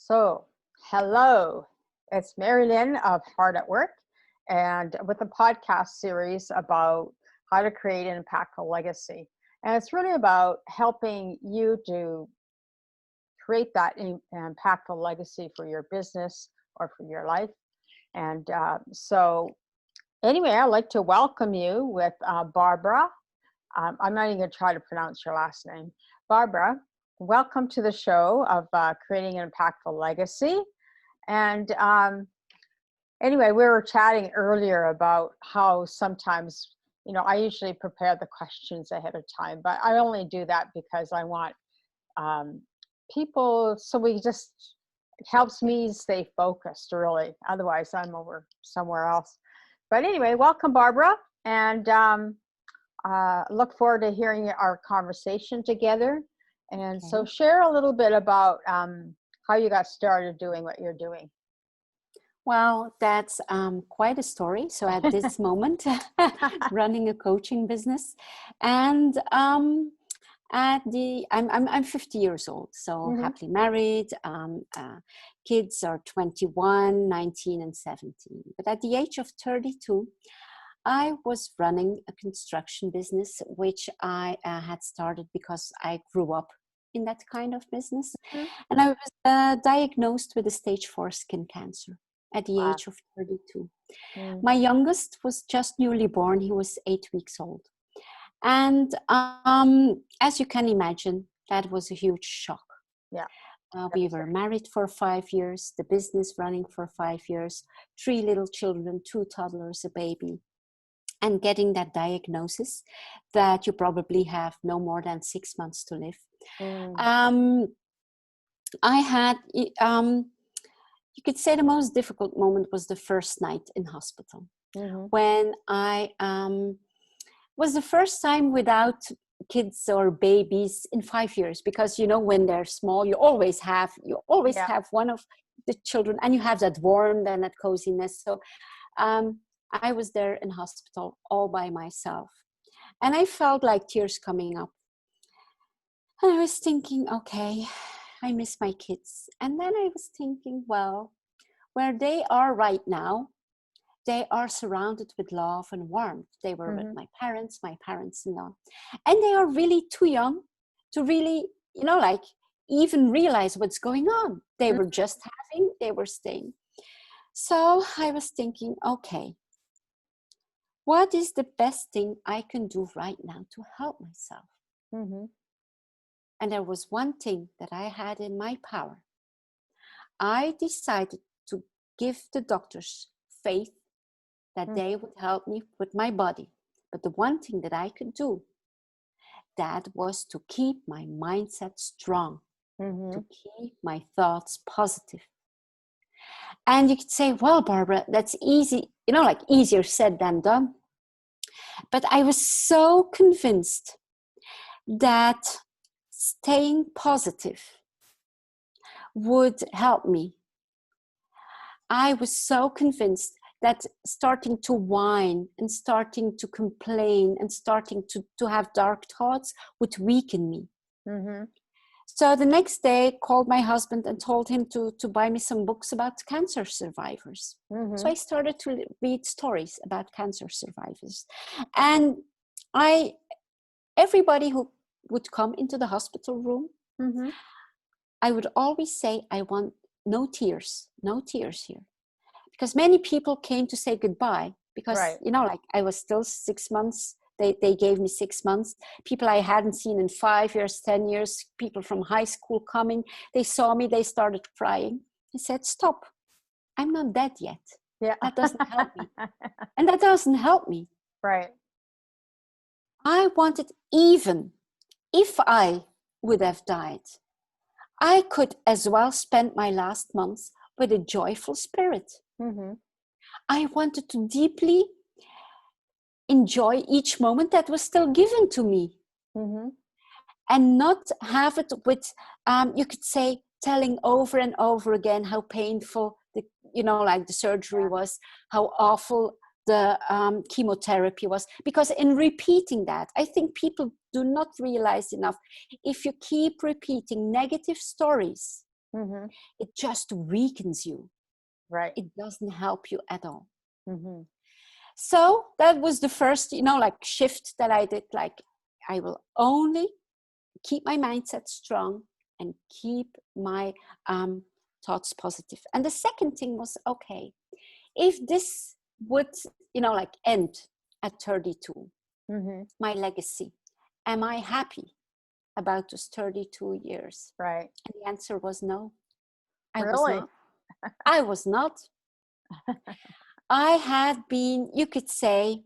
So, hello, it's Mari-Lyn of Hard at Work, and with a podcast series about how to create an impactful legacy. And it's really about helping you to create that impactful legacy for your business or for your life. And anyway, I'd like to welcome you with Barbara. I'm not even going to try to pronounce your last name. Barbara, welcome to the show of Creating an Impactful Legacy. And anyway, we were chatting earlier about how sometimes, I usually prepare the questions ahead of time, but I only do that because I want people, it helps me stay focused, really. Otherwise, I'm over somewhere else. But anyway, welcome, Barbara. And look forward to hearing our conversation together. And Okay. so share a little bit about how you got started doing what you're doing. Well, that's quite a story. So at this moment, running a coaching business, and I'm 50 years old, so happily married. Kids are 21, 19, and 17. But at the age of 32, I was running a construction business, which I had started because I grew up in that kind of business. And I was diagnosed with a stage 4 skin cancer at the age of 32. My youngest was just newly born. He was 8 weeks old. And as you can imagine, that was a huge shock. Yeah. We were married for 5 years, the business running for 5 years, 3 little children, 2 toddlers, a baby. And getting that diagnosis that you probably have no more than 6 months to live. I had, you could say the most difficult moment was the first night in hospital. When I was the first time without kids or babies in 5 years, because when they're small, you always have one of the children, and you have that warmth and that coziness. So I was there in hospital all by myself, and I felt like tears coming up. And I was thinking, okay, I miss my kids. And then I was thinking, well, where they are right now, they are surrounded with love and warmth. They were with my parents-in-law. And they are really too young to really, even realize what's going on. They were just they were staying. So I was thinking, okay, what is the best thing I can do right now to help myself? And there was one thing that I had in my power. I decided to give the doctors faith that they would help me with my body. But the one thing that I could do, that was to keep my mindset strong, to keep my thoughts positive. And you could say, well, Barbara, that's easy, easier said than done. But I was so convinced that staying positive would help me. I was so convinced that starting to whine and starting to complain and starting to have dark thoughts would weaken me. So the next day, I called my husband and told him to buy me some books about cancer survivors. So I started to read stories about cancer survivors. And everybody who would come into the hospital room, I would always say, I want no tears here. Because many people came to say goodbye because, I was still 6 months. They gave me 6 months. People I hadn't seen in 5 years, 10 years, people from high school coming. They saw me, they started crying. I said, stop. I'm not dead yet. Yeah. That doesn't help me. And that doesn't help me. Right. I wanted, even if I would have died, I could as well spend my last months with a joyful spirit. I wanted to deeply enjoy each moment that was still given to me, and not have it with, you could say, telling over and over again how painful the surgery was, how awful the chemotherapy was. Because in repeating that, I think people do not realize enough. If you keep repeating negative stories, Mm-hmm. It just weakens you. Right. It doesn't help you at all. Mm-hmm. So that was the first, like shift that I did. Like, I will only keep my mindset strong and keep my thoughts positive. And the second thing was, okay, if this would, like end at 32, Mm-hmm. my legacy, am I happy about those 32 years? Right. And the answer was no. I was Really? not. I was not. I had been, you could say,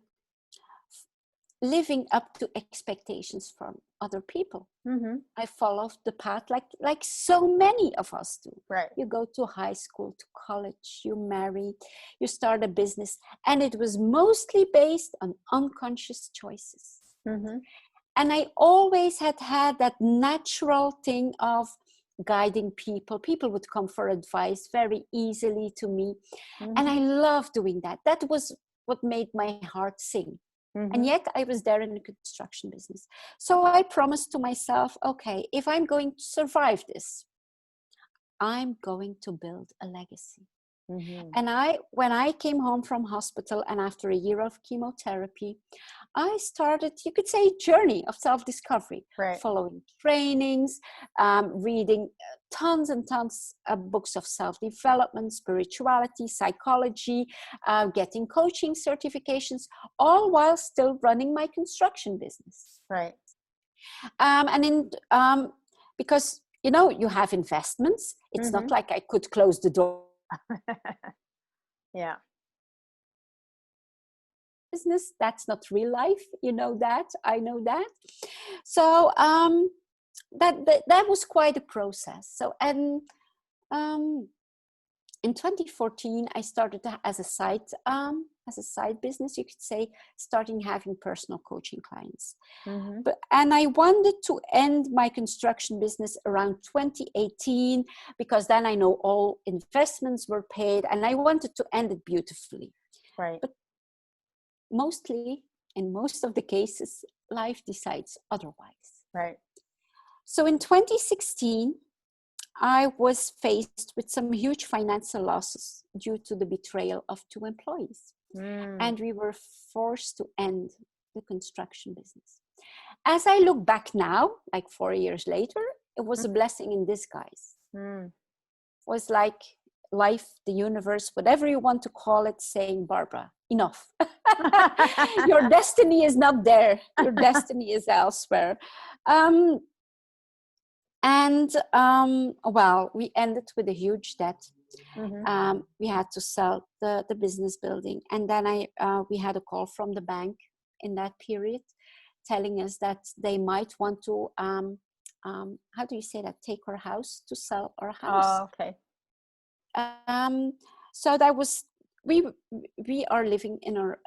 living up to expectations from other people. Mm-hmm. I followed the path like so many of us do. Right. You go to high school, to college, you marry, you start a business, and it was mostly based on unconscious choices. Mm-hmm. And I always had that natural thing of guiding people. People would come for advice very easily to me. Mm-hmm. And I love doing that. That was what made my heart sing. Mm-hmm. And yet I was there in the construction business. So I promised to myself, okay, if I'm going to survive this, I'm going to build a legacy. Mm-hmm. And when I came home from hospital and after a year of chemotherapy, I started, you could say, a journey of self-discovery, Right. following trainings, reading tons and tons of books of self-development, spirituality, psychology, getting coaching certifications, all while still running my construction business. Right. Because, you have investments. It's Mm-hmm. not like I could close the door. Yeah. Business, that's not real life, that, I know that. So that was quite a process. So, and in 2014 I started as a side business, you could say, starting having personal coaching clients. Mm-hmm. And I wanted to end my construction business around 2018, because then I know all investments were paid and I wanted to end it beautifully. Right. But mostly, in most of the cases, life decides otherwise. Right. So in 2016, I was faced with some huge financial losses due to the betrayal of 2 employees. Mm. And we were forced to end the construction business. As I look back now, like 4 years later, it was a blessing in disguise. Mm. It was like life, the universe, whatever you want to call it, saying, Barbara, enough. Your destiny is not there. Your destiny is elsewhere. Well, we ended with a huge debt. Mm-hmm. We had to sell the business building. And then we had a call from the bank in that period telling us that they might want to, how do you say that, take our house, to sell our house. Oh, okay. So that was, we are living in our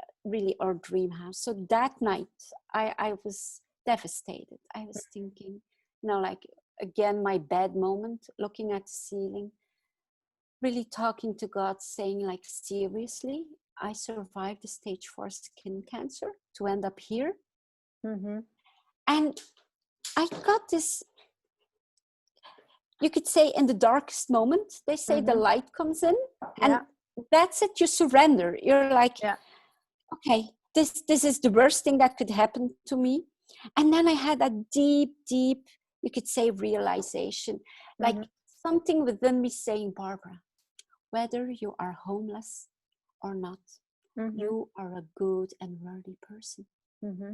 dream house. So that night I was devastated. I was thinking, like, again, my bad moment, looking at the ceiling, really talking to God, saying, like, seriously, I survived the stage 4 skin cancer to end up here. Mm-hmm. And I got this, you could say, in the darkest moment, they say the light comes in, and that's it. You surrender. You're like, okay, this is the worst thing that could happen to me. And then I had a deep, you could say, realization, like something within me saying, Barbara, whether you are homeless or not, you are a good and worthy person. Mm-hmm.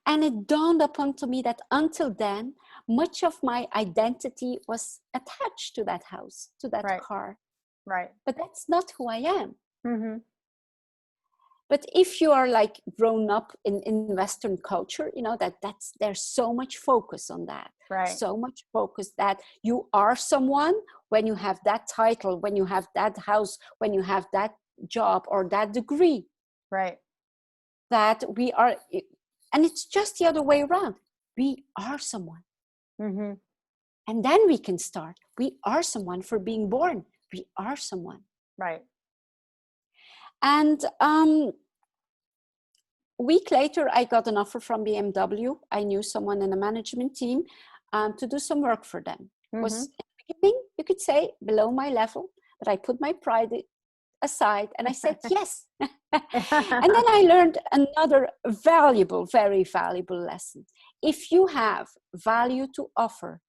And it dawned upon to me that until then, much of my identity was attached to that house, to that car. Right. But that's not who I am. Mm-hmm. But if you are like grown up in Western culture, that's there's so much focus on that. Right. So much focus that you are someone when you have that title, when you have that house, when you have that job or that degree. Right. That we are, and it's just the other way around. We are someone. Mm-hmm. And then we can start. We are someone for being born. We are someone. Right. And a week later, I got an offer from BMW. I knew someone in the management team to do some work for them. It was in the you could say, below my level, but I put my pride aside and I said yes. And then I learned another valuable, very valuable lesson. If you have value to offer,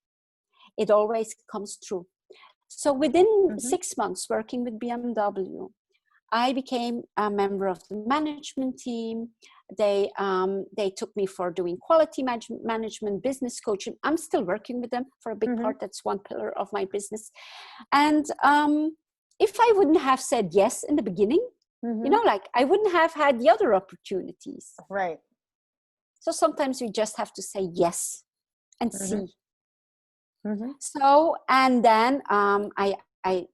it always comes true. So within 6 months working with BMW, I became a member of the management team. They took me for doing quality management, business coaching. I'm still working with them for a big part. That's one pillar of my business. And if I wouldn't have said yes in the beginning, like I wouldn't have had the other opportunities. Right. So sometimes we just have to say yes and see. So, and then I,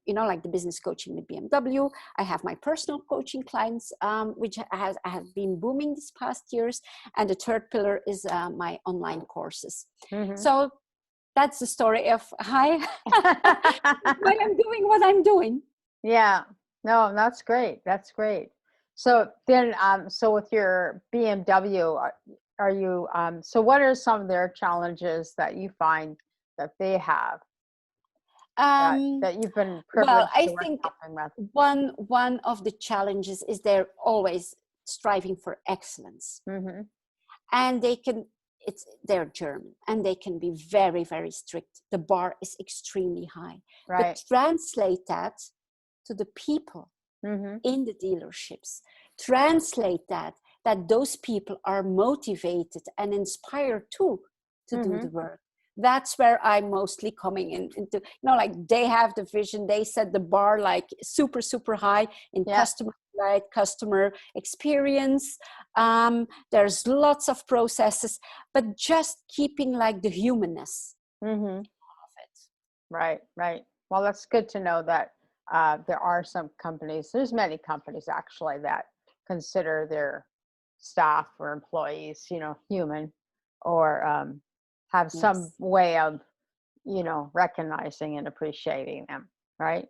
like the business coaching with BMW, I have my personal coaching clients, which have been booming these past years. And the third pillar is my online courses. So that's the story of why I'm doing what I'm doing. Yeah, no, that's great. That's great. So then, so with your BMW, are you, so what are some of their challenges that you find that they have? That you've been privileged well, I to work think with? one of the challenges is they're always striving for excellence, and they're German, and they can be very, very strict. The bar is extremely high. Right. But translate that to the people in the dealerships. Translate that those people are motivated and inspired too to do the work. That's where I'm mostly coming into, like they have the vision, they set the bar like super, super high in customer delight, customer experience. There's lots of processes, but just keeping like the humanness of it. Right, right. Well, that's good to know that there are some companies, there's many companies actually that consider their staff or employees, human, or have some way of, recognizing and appreciating them, right?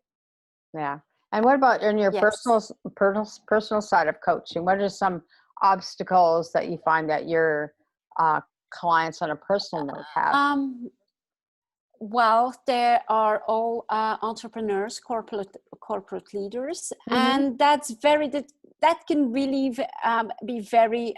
Yeah. And what about in your personal side of coaching? What are some obstacles that you find that your clients on a personal note have? Well, there are all entrepreneurs, corporate leaders, and that can really be very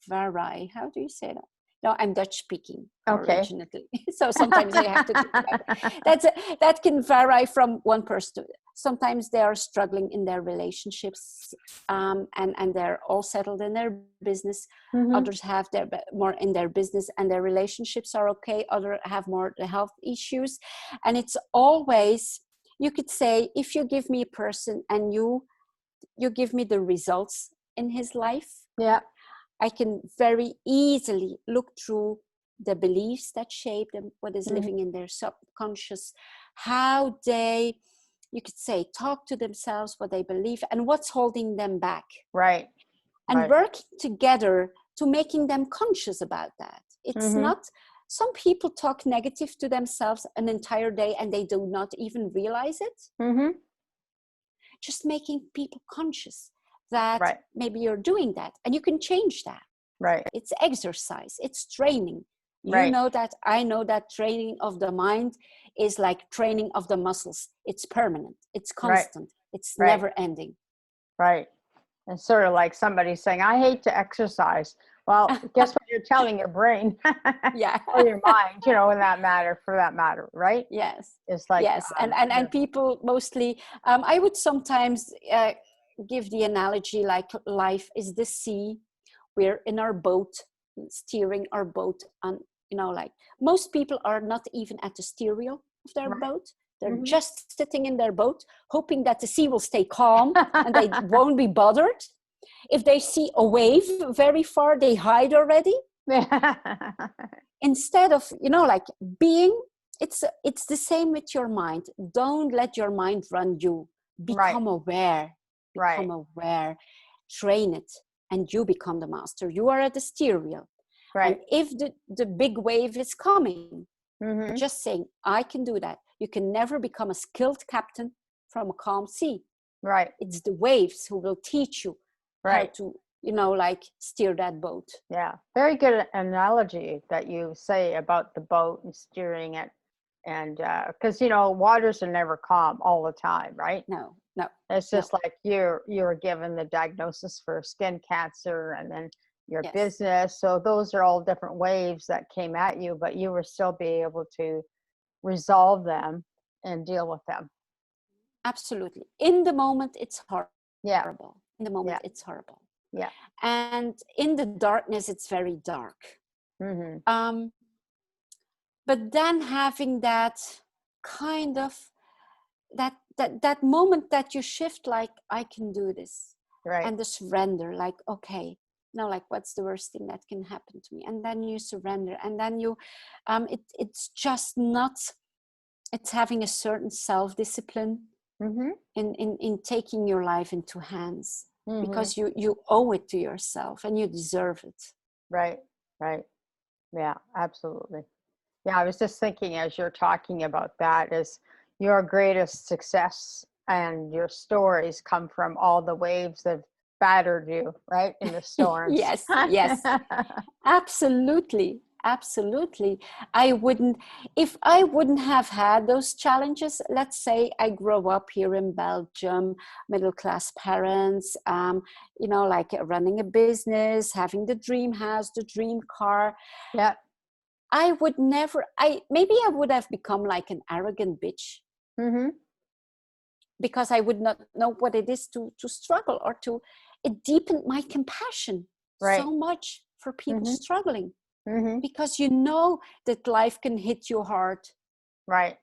vary. How do you say that? No, I'm Dutch speaking originally, so sometimes I have to think about it. That can vary from one person. Sometimes they are struggling in their relationships, and they're all settled in their business. Others have more in their business and their relationships are okay. Others have more the health issues, and it's always, you could say, if you give me a person and you give me the results in his life, I can very easily look through the beliefs that shape them, what is living in their subconscious, how they, you could say, talk to themselves, what they believe, and what's holding them back. Right. And working together to making them conscious about that. It's not, some people talk negative to themselves an entire day and they do not even realize it. Just making people conscious that maybe you're doing that and you can change that. Right. It's exercise, it's training. You know that, I know that training of the mind is like training of the muscles. It's permanent, it's constant, it's never ending. Right. And sort of like somebody saying, I hate to exercise. Well, guess what you're telling your brain? Or your mind, in that matter, for that matter, right? Yes. It's like, and people mostly, I would sometimes give the analogy like life is the sea. We're in our boat, steering our boat on, like most people are not even at the steering of their boat. They're just sitting in their boat, hoping that the sea will stay calm and they won't be bothered. If they see a wave very far, they hide already. Instead of, like being, it's the same with your mind. Don't let your mind run you. Become aware. Become aware. Train it. And you become the master. You are at the steering wheel. And if the big wave is coming, just saying, I can do that. You can never become a skilled captain from a calm sea. Right. It's the waves who will teach you how to, like steer that boat. Yeah. Very good analogy that you say about the boat and steering it. And because, you know, waters are never calm all the time, right? No, no, It's no. just like you were given the diagnosis for skin cancer, and then your Yes. business. So those are all different waves that came at you, but you were still be able to resolve them and deal with them. Absolutely. In the moment, it's horrible. Yeah. In the moment, Yeah. it's horrible. Yeah. And in the darkness, it's very dark. Mm-hmm. But then having that kind of that moment that you shift, like, I can do this. Right. And the surrender, like, okay, now, like, what's the worst thing that can happen to me? And then you surrender, and then you it's just not, it's having a certain self-discipline Mm-hmm. in taking your life into hands, Mm-hmm. because you owe it to yourself and you deserve it. Right. Right. Yeah, absolutely. Yeah, I was just thinking as you're talking about that, is your greatest success and your stories come from all the waves that battered you, right, in the storms. Yes, yes, absolutely, absolutely. If I wouldn't have had those challenges, let's say I grew up here in Belgium, middle class parents, you know, like running a business, having the dream house, the dream car. Yeah. I would never, maybe I would have become like an arrogant bitch, Mm-hmm. because I would not know what it is to struggle, or it deepened my compassion Right. so much for people Mm-hmm. struggling, Mm-hmm. because you know that life can hit you hard. Right.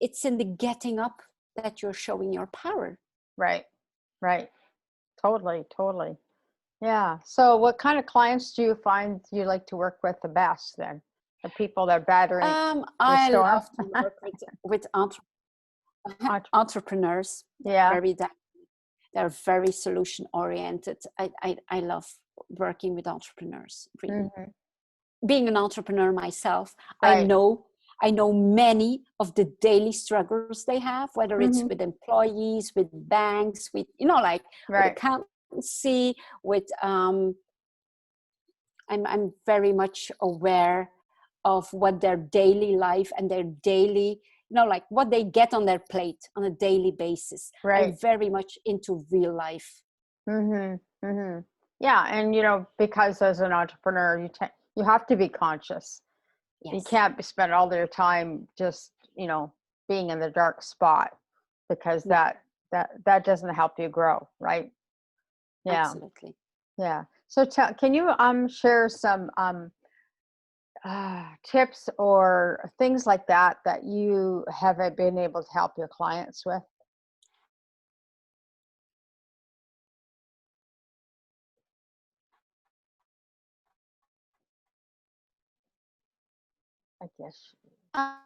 It's in the getting up that you're showing your power. Right. Right. Totally. Totally. Yeah. So what kind of clients do you find you like to work with the best then? The people that are battering the I storm? love to work with Entre- entrepreneurs. yeah. They're very solution oriented. I love working with entrepreneurs, really. Mm-hmm. Being an entrepreneur myself, Right. I know many of the daily struggles they have, whether it's Mm-hmm. with employees, with banks, with, you know, like with Right. accountancy, with I'm very much aware of what their daily life and their daily, you know, like what they get on their plate on a daily basis. Right. I'm very much into real life. Mm-hmm. Mm-hmm. Yeah, and you know, because as an entrepreneur, you have to be conscious. You Yes, can't spend all your time just, you know, being in the dark spot, because no, that doesn't help you grow, right? Yeah, absolutely. yeah. So can you share some tips or things like that that you have been able to help your clients with? I guess Um,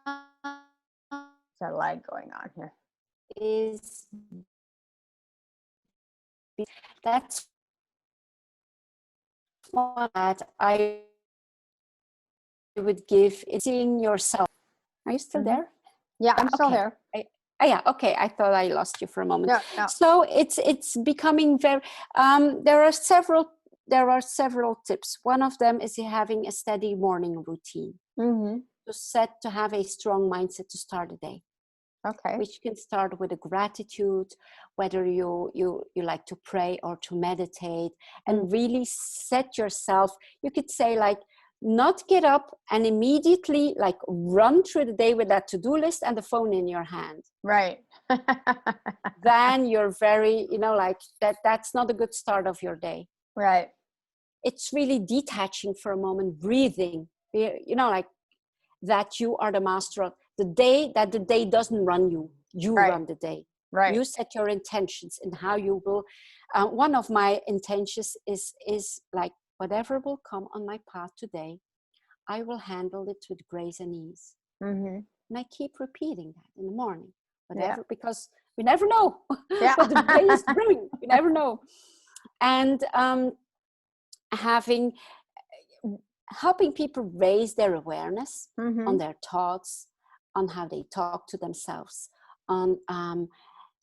there's a lag going on here. is That's one that I would give, is seeing yourself. Are you still Mm-hmm. there? Yeah, I'm still Okay. here. Yeah, okay. I thought I lost you for a moment. Yeah, yeah. So it's becoming very. There are several tips. One of them is having a steady morning routine Mm-hmm. to have a strong mindset to start the day, Okay. which can start with a gratitude, whether you like to pray or to meditate, and really set yourself. You could say, like, not get up and immediately like run through the day with that to-do list and the phone in your hand. Right. Then you're very, you know, like that's not a good start of your day. Right. It's really detaching for a moment, breathing, you know, like that you are the master of the day, that the day doesn't run you, you Right. run the day. Right. You set your intentions and how you will. One of my intentions is like, whatever will come on my path today, I will handle it with grace and ease. Mm-hmm. And I keep repeating that in the morning, Yeah. because we never know Yeah. what the day is bringing. We never know. And helping people raise their awareness Mm-hmm. on their thoughts, on how they talk to themselves, on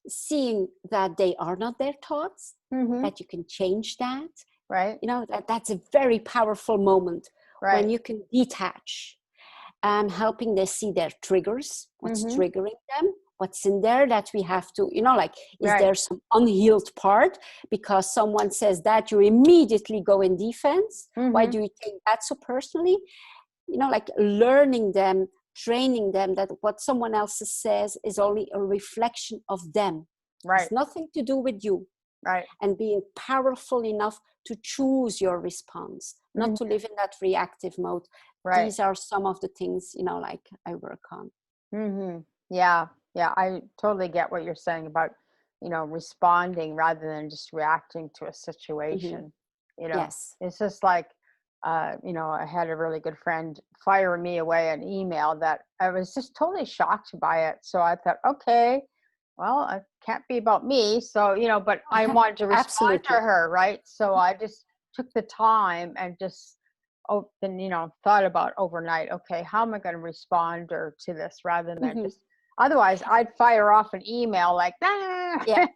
seeing that they are not their thoughts, Mm-hmm. that you can change that. Right. You know, that's a very powerful moment when Right. you can detach. helping them see their triggers, what's triggering them, what's in there that we have to, like, is there some unhealed part? Because someone says that, you immediately go in defense. Why do you take that so personally? Like learning them, training them that what someone else says is only a reflection of them. It's nothing to do with you. And being powerful enough to choose your response, not to live in that reactive mode. These are some of the things, like I work on. Yeah, I totally get what you're saying about, responding rather than just reacting to a situation. Yes. It's just like, I had a really good friend fire me away an email that I was just totally shocked by it. So I thought, okay, well, it can't be about me. So, but I wanted to respond to her, right? So I just took the time and just, thought about overnight, okay, how am I going to respond to this rather than just, otherwise I'd fire off an email like, yeah,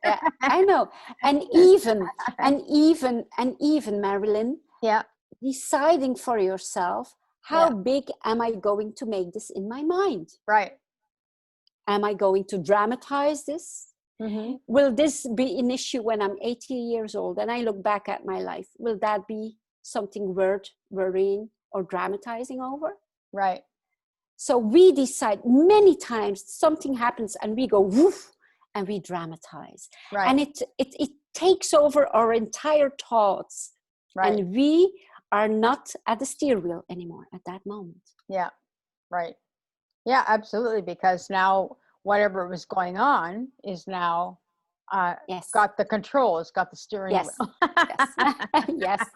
I know. And even Mari-Lyn, deciding for yourself, how big am I going to make this in my mind? Am I going to dramatize this? Will this be an issue when I'm 80 years old and I look back at my life? Will that be something worth worrying or dramatizing over? So we decide many times something happens and we go woof and we dramatize. And it takes over our entire thoughts. And we are not at the steering wheel anymore at that moment. Yeah, absolutely. Because now whatever was going on is now got the control. It's got the steering wheel. Yes.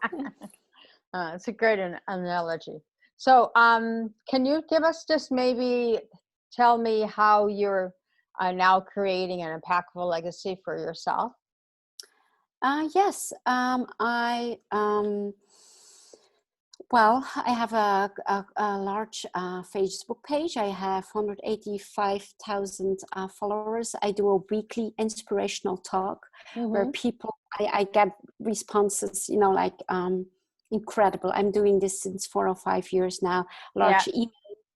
It's a great analogy. So can you give us just maybe tell me how you're now creating an impactful legacy for yourself? Yes. Well, I have a large Facebook page. I have 185,000 followers. I do a weekly inspirational talk where people, I get responses, like incredible. I'm doing this since 4 or 5 years now. Large email.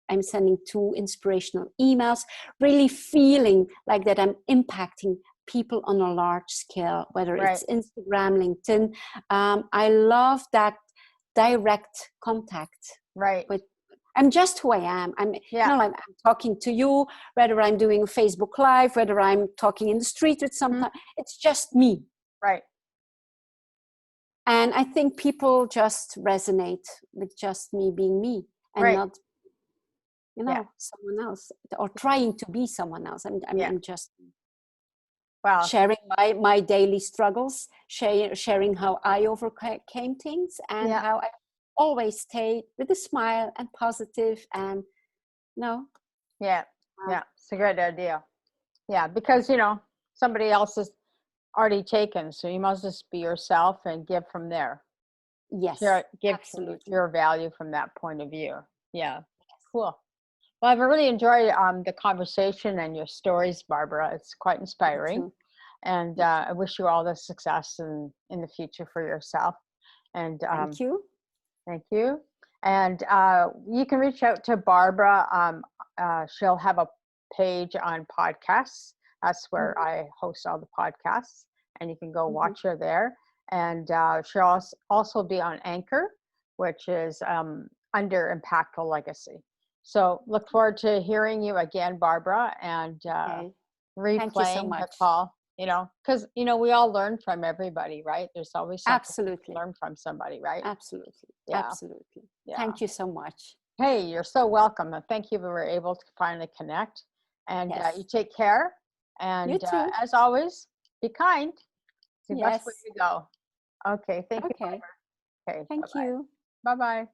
I'm sending 2 inspirational emails, really feeling like that I'm impacting people on a large scale, whether it's Instagram, LinkedIn. I love that direct contact with, I'm just who I am. I'm I'm talking to you, whether I'm doing Facebook Live, whether I'm talking in the street with someone, it's just me. And I think people just resonate with just me being me and not someone else or trying to be someone else. I'm just sharing my daily struggles, sharing how I overcame things and how I always stay with a smile and positive and it's a great idea. Because somebody else is already taken, so you must just be yourself and give from there. Give absolutely. your value from that point of view. Cool. Well, I've really enjoyed the conversation and your stories, Barbara. It's quite inspiring. And I wish you all the success in the future for yourself. And thank you. Thank you. And you can reach out to Barbara. She'll have a page on podcasts. That's where I host all the podcasts. And you can go watch her there. And she'll also be on Anchor, which is under Impactful Legacy. So look forward to hearing you again, Barbara, and replaying the call. Because we all learn from everybody, right? There's always something to learn from somebody, right? Absolutely. Thank you so much. Hey, you're so welcome. Thank you we were able to finally connect. And you take care. And you too. As always, be kind. It's the best way to go. Okay. Thank you. Okay. Okay. Thank you. Bye-bye.